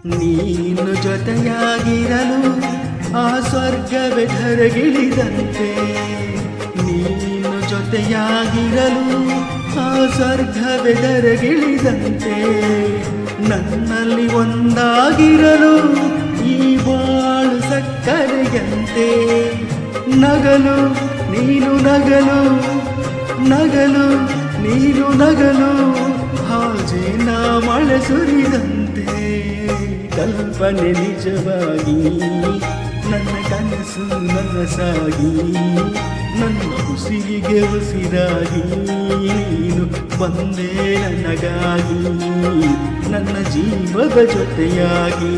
ನೀನು ಜೊತೆಯಾಗಿರಲು ಆ ಸ್ವರ್ಗವೇ ಧರೆಗಿಳಿದಂತೆ. ನೀನು ಜೊತೆಯಾಗಿರಲು ಆ ಸ್ವರ್ಗವೇ ಧರೆಗಿಳಿದಂತೆ. ನನ್ನಲ್ಲಿ ಒಂದಾಗಿರಲು ಈ ಬಾಳು ಸಕ್ಕರೆಯಂತೆ. ನಗಲು ನೀನು ನಗಲು, ನಗಲು ನೀನು ನಗಲು, ಹಾಜೇನ ಮಳೆ ಸುರಿದಂತೆ. ಕಲ್ಪನೆ ನಿಜವಾಗಿ, ನನ್ನ ಕನಸು ನನಸಾಗಿ, ನನ್ನ ಉಸಿರಿಗೆ ಉಸಿರಾಗಿ ನೀನು ಬಂದೆ ನನಗಾಗಿ, ನನ್ನ ಜೀವದ ಜೊತೆಯಾಗಿ.